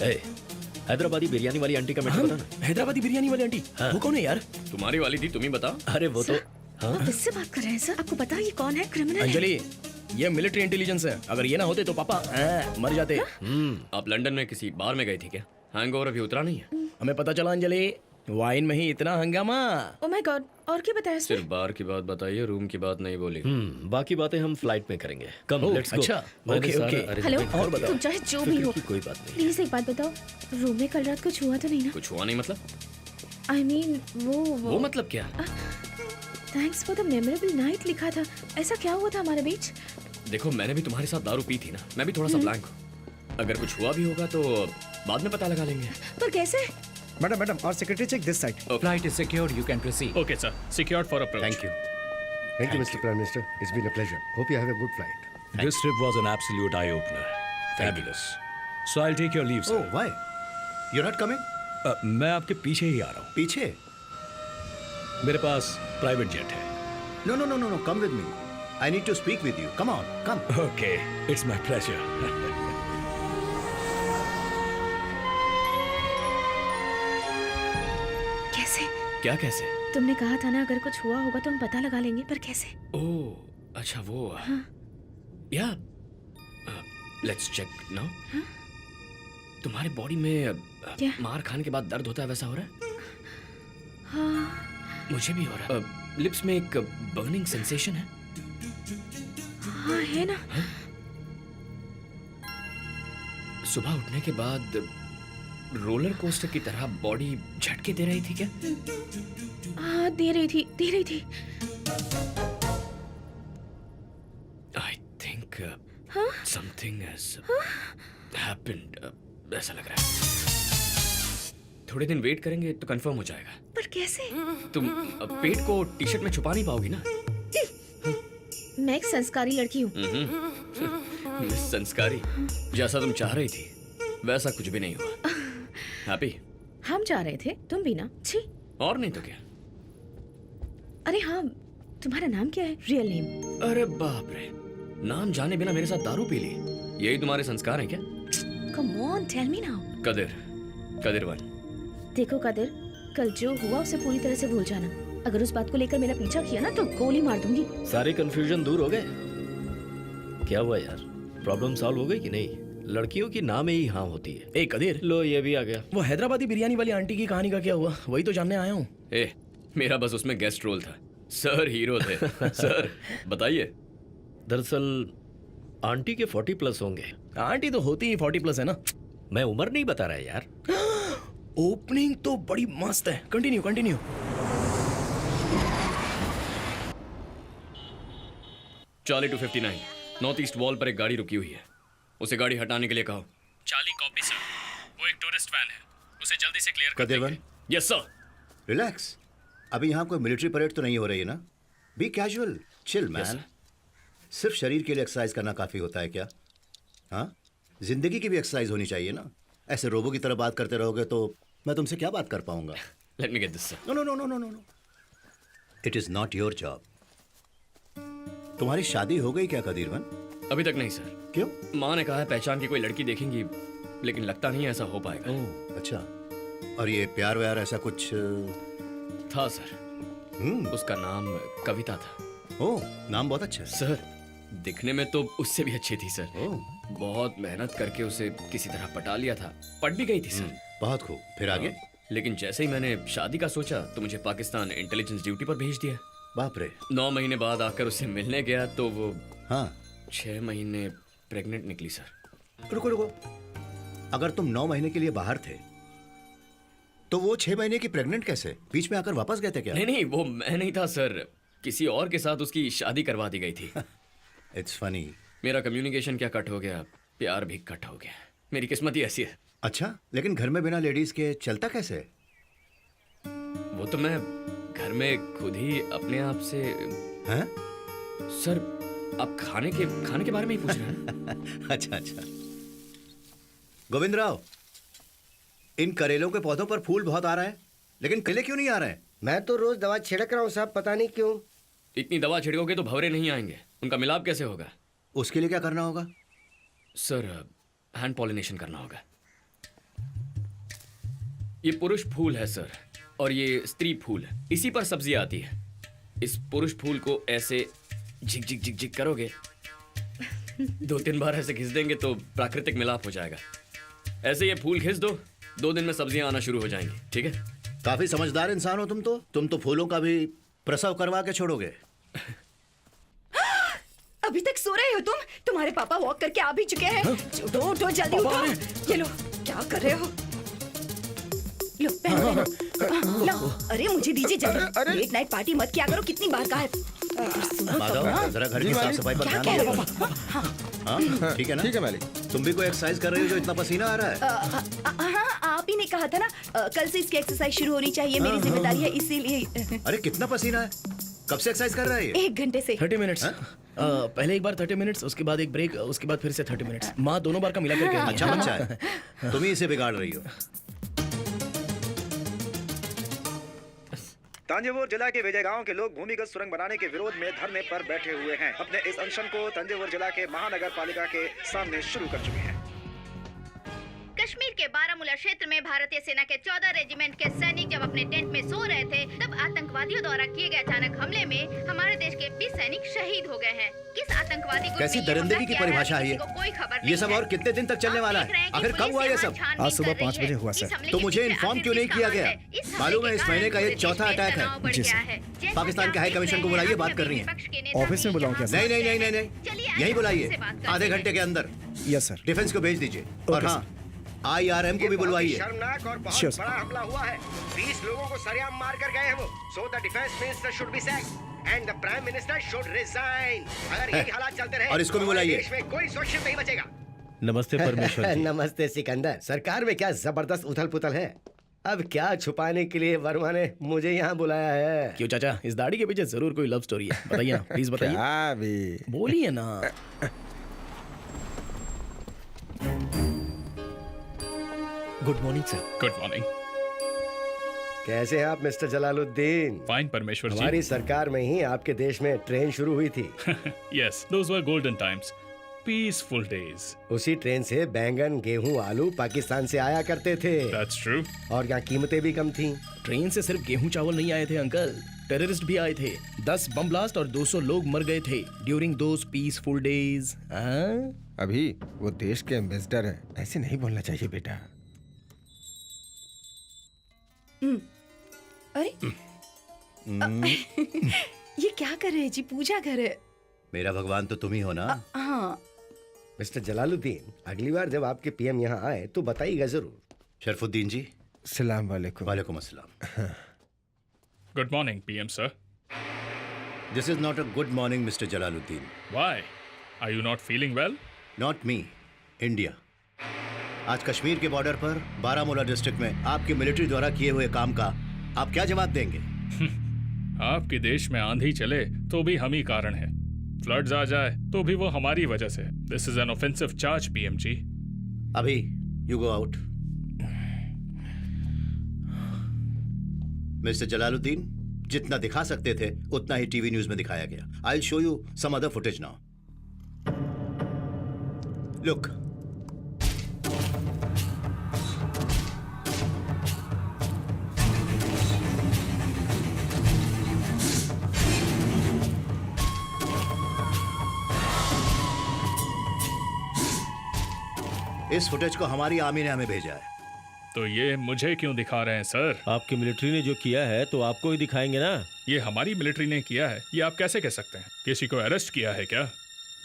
ए, हैदराबादी बिरयानी वाली आंटी का मैटर बता ना। हैदराबादी बिरयानी वाली आंटी वो कौन है यार? तुम्हारी वाली थी, तुम ही बताओ। अरे वो तो आप इससे बात कर रहे हैं सर? आपको पता है ये कौन है? क्रिमिनल है। अंजलि, ये मिलिट्री इंटेलिजेंस है। अगर ये ना होते तो पापा मर जाते। आप लंदन में किसी बार में गई थी क्या? हैंगओवर अभी उतरा नहीं है? हमें पता चला अंजलि, वाइन में ही इतना हंगामा। ओह माय गॉड, और क्या बताया उसने? सिर्फ बार की बात बताइए, रूम की बात नहीं बोली। बाकी बातें हम फ्लाइट में करेंगे। कम ओह, लेट्स गो। अच्छा, ओके, ओके। हेलो, और बताओ। तुम चाहे जो भी हो, कोई बात नहीं। प्लीज एक बात बताओ, रूम में कल रात कुछ हुआ तो नहीं ना? कुछ हुआ नहीं मतलब? आई मीन वो मतलब क्या? Thanks for the memorable night लिखा था, ऐसा क्या हुआ था हमारे बीच? देखो, मैंने भी तुम्हारे साथ दारू पी थी ना, मैं भी थोड़ा सा ब्लैंक हूँ। अगर कुछ हुआ भी होगा तो बाद में पता लगा लेंगे। पर कैसे? Madam, our secretary check this side. Flight is secured. You can proceed. Okay, sir. Secured for approach. Thank you. Thank you, Mr. Prime Minister. It's been a pleasure. Hope you have a good flight. This trip was an absolute eye-opener. Fabulous. So I'll take your leave, sir. Oh, why? You're not coming? मैं आपके पीछे ही आ रहा हूँ। पीछे? मेरे पास private jet है। No. Come with me. I need to speak with you. Come on, come. Okay, it's my pleasure. कैसे? क्या कैसे? तुमने कहा था ना अगर कुछ हुआ होगा तो हम पता लगा लेंगे, पर कैसे? ओह, अच्छा वो। या लेट्स चेक नाउ। तुम्हारे बॉडी में क्या? मार खाने के बाद दर्द होता है, वैसा हो रहा है? हाँ मुझे भी हो रहा है। लिप्स में एक बर्निंग सेंसेशन है। हाँ है ना। सुबह उठने के बाद रोलर कोस्टर की तरह बॉडी झटके दे रही थी क्या? हाँ दे रही थी। I think something has happened, ऐसा लग रहा है। थोड़े दिन वेट करेंगे तो कंफर्म हो जाएगा। पर कैसे? तुम पेट को टी शर्ट में छुपा नहीं पाओगी ना? मैं एक संस्कारी लड़की हूँ। संस्कारी? जैसा तुम चाह रही थी वैसा कुछ भी नहीं हुआ। हैप्पी? हम जा रहे थे, तुम भी ना। छी। और नहीं तो क्या। अरे हाँ, तुम्हारा नाम क्या है? Real name? अरे बाप रे, नाम जाने बिना मेरे साथ दारू पी ली, यही तुम्हारे संस्कार हैं क्या? Come on, tell me now. Kadir one. देखो कदिर, कल जो हुआ उसे पूरी तरह से भूल जाना। अगर उस बात को लेकर मेरा पीछा किया ना तो गोली मार दूंगी। सारे कंफ्यूजन दूर हो गए? क्या हुआ यार, प्रॉब्लम सॉल्व हो गई कि नहीं? लड़कियों की नाम ही हाँ होती है। ए कदीर, लो ये भी आ गया। वो हैदराबादी बिरयानी वाली आंटी की कहानी का क्या हुआ? वही तो जानने आया हूँ। ए, मेरा बस उसमें गेस्ट रोल था, सर हीरो थे। सर बताइए। दरअसल आंटी के 40+ होंगे। आंटी तो होती ही 40+ है ना। मैं उम्र नहीं बता रहा यार। ओपनिंग तो बड़ी मस्त है। Continue. Charlie 259 north east wall पर एक गाड़ी रुकी हुई है, उसे गाड़ी हटाने के लिए कहो। Charlie copy sir. वो एक टूरिस्ट वैन है, उसे जल्दी से क्लियर कर कदिरवन, दीजिए। Yes sir. रिलैक्स। अभी यहाँ कोई मिलिट्री परेड तो नहीं हो रही है ना? Be casual, chill man. सिर्फ शरीर के लिए एक्सरसाइज करना काफी होता है क्या? हाँ, जिंदगी की भी एक्सरसाइज होनी चाहिए ना। ऐसे रोबो की तरह बात करते रहोगे तो मैं तुमसे क्या बात कर पाऊंगा? Let me get this sir. No. It is not your job. तुम्हारी शादी हो गई क्या कदीरवन? अभी तक नहीं सर। क्यों? माँ ने कहा है पहचान की कोई लड़की देखेंगी, लेकिन लगता नहीं ऐसा हो पाएगा। ओह अच्छा। और ये प्यार व्यार ऐसा कुछ? था सर। उसका नाम कविता था। ओह, नाम बहुत अच्छा है। सर दिखने में तो उससे भी अच्छी थी सर। ओह, बहुत मेहनत करके उसे किसी तरह पटा लिया था, पट भी गई थी सर। बहुत खूब। फिर आगे? लेकिन जैसे ही मैंने शादी का सोचा तो मुझे पाकिस्तान इंटेलिजेंस ड्यूटी पर भेज दिया। बाप रे। 9 महीने बाद आकर उससे मिलने गया तो वो हाँ। 6 महीने प्रेग्नेंट निकली सर। रुको। अगर तुम 9 महीने के लिए बाहर थे तो वो 6 महीने की प्रेग्नेंट कैसे? बीच में आकर वापस गए थे क्या? नहीं, वो मैं नहीं था सर, किसी और के साथ उसकी शादी करवा दी गई थी। It's funny. मेरा कम्युनिकेशन क्या कट हो गया, प्यार भी कट हो गया। मेरी किस्मत ही ऐसी है। अच्छा, लेकिन घर में बिना लेडीज के चलता कैसे? वो तो मैं घर में खुद ही अपने आप से। हैं? सर आप खाने के बारे में ही पूछ रहे हैं? अच्छा। गोविंद राव, इन करेलों के पौधों पर फूल बहुत आ रहे हैं, लेकिन केले क्यों नहीं आ रहे हैं? मैं तो रोज दवा छिड़क रहा हूँ साहब, पता नहीं क्यों। इतनी दवा छिड़कोगे तो भंवरे नहीं आएंगे, उनका मिलाप कैसे होगा? उसके लिए क्या करना होगा? सर हैंड पॉलिनेशन करना होगा। ये पुरुष फूल है सर, और ये स्त्री फूल है। इसी पर सब्जी आती है। इस पुरुष फूल को ऐसे झिक झिक झिक झिक करोगे, 2-3 बार ऐसे घिस देंगे तो प्राकृतिक मिलाप हो जाएगा। ऐसे ये फूल घिस दो, 2 दिन में सब्जियां आना शुरू हो जाएंगी। ठीक है? काफी समझदार इंसान हो तुम तो फूलों का भी प्रसव करवा के छोड़ोगे। अभी तक सो रहे हो तुम? तुम्हारे पापा वॉक करके आ भी चुके हैं। उठो उठो जल्दी उठो। ये लो, क्या कर रहे हो? लो पहनो पहनो। लो, अरे मुझे दीजिए जल्दी। लेट नाइट पार्टी मत किया करो, कितनी बार कहा है। माधव, जरा घर की साफ सफाई पर क्या ध्यान कह दो। रहे हो? हाँ, ठीक है ना? ठीक है मालिक। तुम भी कोई एक्सरसाइज कर रही हो जो इतना पसीना आ रहा है? हाँ, आप ही ने कहा था ना, कल से इसकी एक्सरसाइज शुरू होनी चाहिए, मेरी जिम्मेदारी है, इसीलिए। अरे कितना पसीना है? कब से एक्सरसाइज कर रहा है ये? 1 घंटे से। 30 मिनट्स। पहले एक बार 30 मिनट्स, उसके बाद एक ब्रेक, उसके बाद फिर से 30 मिनट्स। माँ दोनों बार का मिला करके। अच्छा बच्चा है, तुम ही इसे बिगाड़ रही हो। तंजावुर जिला के विजय गांव के लोग भूमिगत सुरंग बनाने के विरोध में धरने पर बैठे हुए हैं। अपने इस अनशन को तंजावुर जिला के महानगर पालिका के सामने शुरू कर चुके हैं। कश्मीर के बारामूला क्षेत्र में भारतीय सेना के 14 रेजिमेंट के सैनिक जब अपने टेंट में सो रहे थे, तब आतंकवादियों द्वारा किए गए अचानक हमले में हमारे देश के 20 सैनिक शहीद हो गए हैं। किस आतंकवादी को कैसी दरिंदगी की परिभाषा है ये? कोई खबर ये सब और कितने दिन तक चलने वाला है? आखिर कब हुआ ये सब? आज सुबह 5 बजे हुआ सर। तो मुझे इन्फॉर्म क्यों नहीं किया गया? मालूम है इस महीने का ये चौथा अटैक है। जी सर। पाकिस्तान के हाई कमीशन को बुलाइए, बात करनी है। ऑफिस में बुलाऊं क्या सर? नहीं नहीं नहीं नहीं नहीं, यही बुलाइए, आधे घंटे के अंदर। Yes sir. डिफेंस को भेज दीजिए। और हाँ, IRM को भी बुलवाइए। शर्मनाक और बहुत बड़ा हमला हुआ है। 20 लोगों को सरेआम मार कर गए हैं वो। So the defense minister should be sacked and the prime minister should resign। अगर यही हालात चलते रहे और इसको भी बुलाइए। देश में कोई सुरक्षित नहीं बचेगा। नमस्ते परमेश्वर जी। नमस्ते सिकंदर। सरकार में क्या जबरदस्त उथल पुथल है। अब क्या छुपाने के लिए वर्मा ने मुझे यहाँ बुलाया है? क्यों चाचा, इस दाढ़ी के पीछे जरूर कोई लव स्टोरी है। बताइए ना, प्लीज बताइए। क्या भी बोलिए ना। Good morning sir. Good morning. कैसे हैं आप मिस्टर जलालुद्दीन? फाइन परमेश्वर जी। हमारी सरकार में ही आपके देश में ट्रेन शुरू हुई थी। यस, दोस वर गोल्डन टाइम्स, पीसफुल डेज। उसी ट्रेन से बैंगन, गेहूं, आलू पाकिस्तान से आया करते थे। That's true. और यहाँ कीमतें भी कम थी। ट्रेन से सिर्फ गेहूं चावल नहीं आए थे अंकल, टेररिस्ट भी आए थे। 10 बम ब्लास्ट और 200 लोग मर गए थे ड्यूरिंग दोस पीसफुल डेज। अभी वो देश के एम्बेसडर हैं, ऐसे नहीं बोलना चाहिए बेटा। अरे ये क्या कर रहे हैं जी? पूजा कर रहे। मेरा भगवान तो तुम ही हो ना। हाँ। मिस्टर जलालुद्दीन, अगली बार जब आपके PM यहाँ आए तो बताइएगा जरूर। शरफुद्दीन जी। सलाम वालेकुम। वालेकुम अस्सलाम। Good morning PM sir. This is not a good morning mister Jalaluddin. Why? Are you not feeling well? Not me, India. आज कश्मीर के बॉर्डर पर बारामूला डिस्ट्रिक्ट में आपकी मिलिट्री द्वारा किए हुए काम का आप क्या जवाब देंगे? आपके देश में आंधी चले तो भी हम ही कारण है, फ्लड्स आ जाए तो भी वो हमारी वजह से। This is an offensive charge PM जी। अभी you go out. Mister Jalaluddin, जितना दिखा सकते थे उतना ही टीवी न्यूज में दिखाया गया। I will show you some other footage now. Look, इस फुटेज को हमारी आर्मी ने हमें भेजा है। तो ये मुझे क्यों दिखा रहे हैं सर? आपकी मिलिट्री ने जो किया है तो आपको ही दिखाएंगे ना। ये हमारी मिलिट्री ने किया है, ये आप कैसे कह सकते हैं? किसी को अरेस्ट किया है क्या,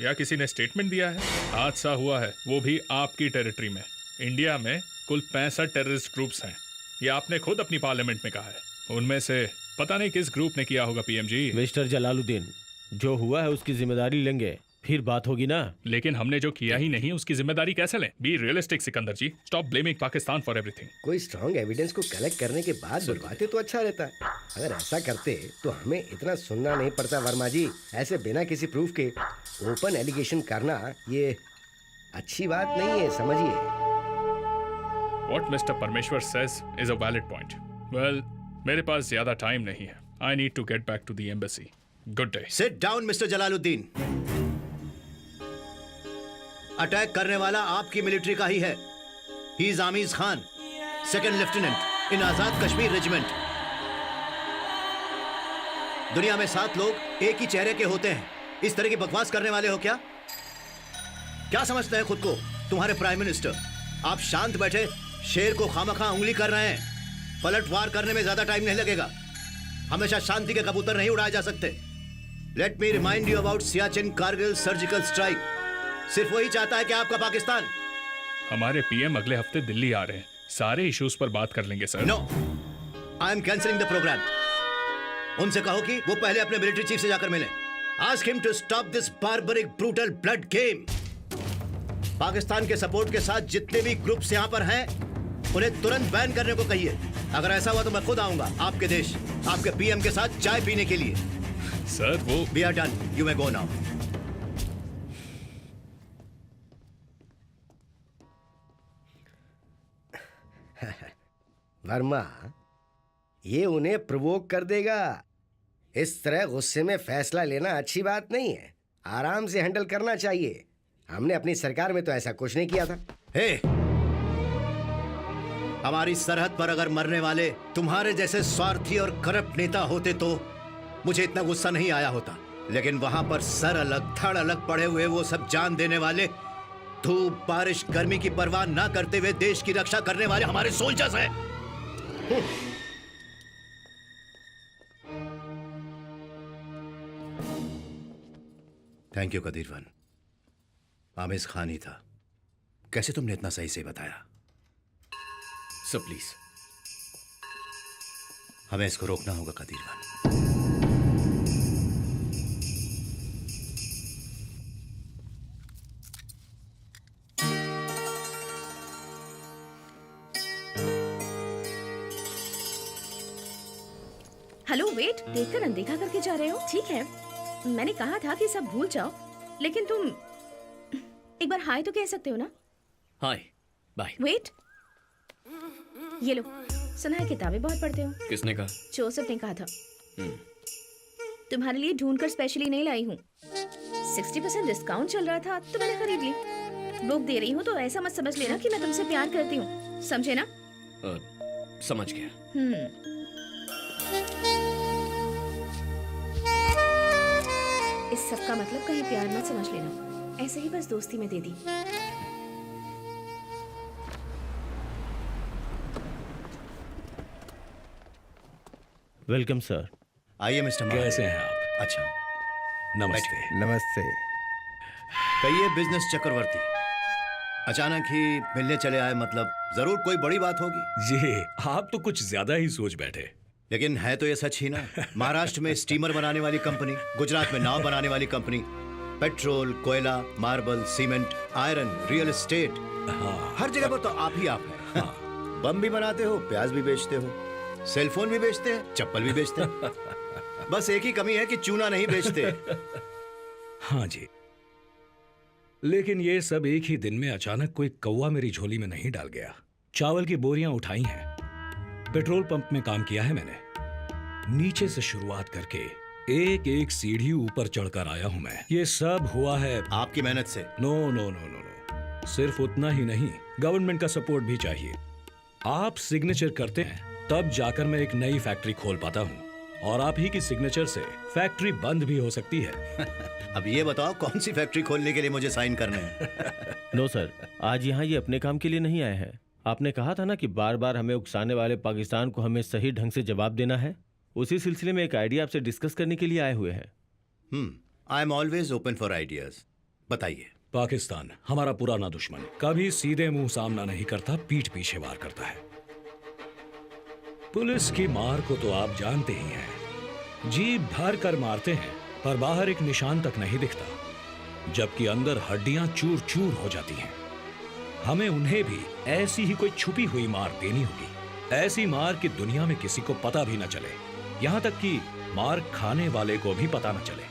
या किसी ने स्टेटमेंट दिया है? हादसा हुआ है, वो भी आपकी टेरिटरी में। इंडिया में कुल 65 टेररिस्ट ग्रुप्स हैं, ये आपने खुद अपनी पार्लियामेंट में कहा है। उनमें से पता नहीं किस ग्रुप ने किया होगा PM जी। मिस्टर जलालुद्दीन, जो हुआ है उसकी जिम्मेदारी लेंगे, फिर बात होगी ना। लेकिन हमने जो किया ही नहीं उसकी जिम्मेदारी कैसे लें? Be realistic Sikandar ji, stop blaming Pakistan for everything. कोई स्ट्रॉन्ग एविडेंस को कलेक्ट करने के बाद बुलवाते तो अच्छा रहता है। अगर ऐसा करते तो हमें इतना सुनना नहीं पड़ता। वर्मा जी, ऐसे बिना किसी प्रूफ के ओपन एलिगेशन करना ये अच्छी बात नहीं है, समझिए। What Mr. Parmeshwar says is a valid point. Well, मेरे पास ज्यादा टाइम नहीं है। I need to get back to the embassy. Good day. Sit down mister Jalaluddin. Attack करने वाला आपकी मिलिट्री का ही है। He is Amiz Khan, second lieutenant. In Azad Kashmir regiment. दुनिया में 7 लोग एक ही चेहरे के होते हैं। इस तरह की बकवास करने वाले हो क्या? क्या समझते हैं खुद को तुम्हारे प्राइम मिनिस्टर? आप शांत बैठे शेर को खामखा उंगली कर रहे हैं। पलटवार करने में ज्यादा टाइम नहीं लगेगा। हमेशा शांति के कबूतर नहीं उड़ाए जा सकते। Let me remind you about Siachen Kargil surgical strike. सिर्फ वही चाहता है कि आपका पाकिस्तान। हमारे पीएम अगले हफ्ते दिल्ली आ रहे हैं, सारे इश्यूज पर बात कर लेंगे sir. No, I am cancelling the program. उनसे कहो कि वो पहले अपने मिलिट्री चीफ से जाकर मिले। Ask him to stop this barbaric brutal blood game. Pakistan के सपोर्ट के साथ जितने भी ग्रुप्स यहाँ पर हैं, उन्हें तुरंत बैन करने को कहिए। अगर ऐसा हुआ तो मैं खुद आऊंगा आपके देश, आपके पीएम के साथ चाय पीने के लिए। सर वो we are done, you may go now. Verma, ये उन्हें प्रोवोक कर देगा। इस तरह गुस्से में फैसला लेना अच्छी बात नहीं है। आराम से हैंडल करना चाहिए। हमने अपनी सरकार में तो ऐसा कुछ नहीं किया था। हे, हमारी सरहद पर अगर मरने वाले तुम्हारे जैसे स्वार्थी और करप्ट नेता होते तो मुझे इतना गुस्सा नहीं आया होता। लेकिन वहां पर सर अलग धड़ अलग पड़े हुए वो सब जान देने वाले, धूप बारिश गर्मी की परवाह ना करते हुए देश की रक्षा करने वाले हमारे सोल्जर्स हैं। Thank you Kadirvan. आमिज खान ही था। कैसे तुमने इतना सही से बताया? सर प्लीज, हमें इसको रोकना होगा कदीरवन। हेलो, वेट, देखकर अनदेखा करके जा रहे हो? ठीक है, मैंने कहा था कि सब भूल जाओ, लेकिन तुम एक बार हाय तो कह सकते हो ना? हाय, बाय। वेट, ये लो, सुना है किताबें बहुत पढ़ते हो। किसने कहा? जोसेफ ने कहा था। तुम्हारे लिए ढूंढकर स्पेशली नहीं लाई हूँ। 60% डिस्काउंट चल रहा था तो मैंने खरीद ली। बुक दे रही हूँ तो ऐसा मत समझ लेना कि मैं तुमसे प्यार करती हूँ, समझे ना? समझ गया। इस सब का मतलब कहीं प्यार मत समझ लेना, ऐसे ही बस दोस्ती में दे दी। Welcome sir. आइए मिस्टर मान। कैसे हैं आप? अच्छा, नमस्ते। नमस्ते। कहिए बिजनेस चक्रवर्ती, अचानक ही मिलने चले आए, मतलब जरूर कोई बड़ी बात होगी। जी, आप तो कुछ ज्यादा ही सोच बैठे। लेकिन है तो ये सच ही ना। महाराष्ट्र में स्टीमर बनाने वाली कंपनी, गुजरात में नाव बनाने वाली कंपनी, पेट्रोल, कोयला, marble, cement, iron, real estate, हर जगह पर तो आप ही आप हैं। बम भी बनाते हो, प्याज भी बेचते हो, सेलफोन भी बेचते हैं, चप्पल भी बेचते हैं। बस एक ही कमी है कि चूना नहीं बेचते। हाँ जी, लेकिन ये सब एक ही दिन में अचानक कोई कौवा मेरी झोली में नहीं डाल गया। चावल की बोरियां उठाई हैं, पेट्रोल पंप में काम किया है मैंने, नीचे से शुरुआत करके एक एक सीढ़ी ऊपर चढ़कर आया हूं मैं। ये सब हुआ है आपकी मेहनत से। No no no no no, सिर्फ उतना ही नहीं, गवर्नमेंट का सपोर्ट भी चाहिए। आप सिग्नेचर करते हैं तब जाकर मैं एक नई फैक्ट्री खोल पाता हूँ, और आप ही की सिग्नेचर से फैक्ट्री बंद भी हो सकती है। अब ये बताओ कौन सी फैक्ट्री खोलने के लिए मुझे साइन करने हैं? नो सर, आज यहाँ ये अपने काम के लिए नहीं आए हैं। आपने कहा था ना कि बार बार हमें उकसाने वाले पाकिस्तान को हमें सही ढंग से जवाब देना है। उसी सिलसिले में एक आइडिया आपसे डिस्कस करने के लिए आए हुए हैं। I am always open for ideas. बताइए। पाकिस्तान हमारा पुराना दुश्मन, कभी सीधे मुंह सामना नहीं करता, पीठ पीछे वार करता है। पुलिस की मार को तो आप जानते ही हैं, जीभ भर कर मारते हैं पर बाहर एक निशान तक नहीं दिखता, जबकि अंदर हड्डियां चूर चूर हो जाती हैं। हमें उन्हें भी ऐसी ही कोई छुपी हुई मार देनी होगी, ऐसी मार कि दुनिया में किसी को पता भी न चले, यहां तक कि मार खाने वाले को भी पता न चले।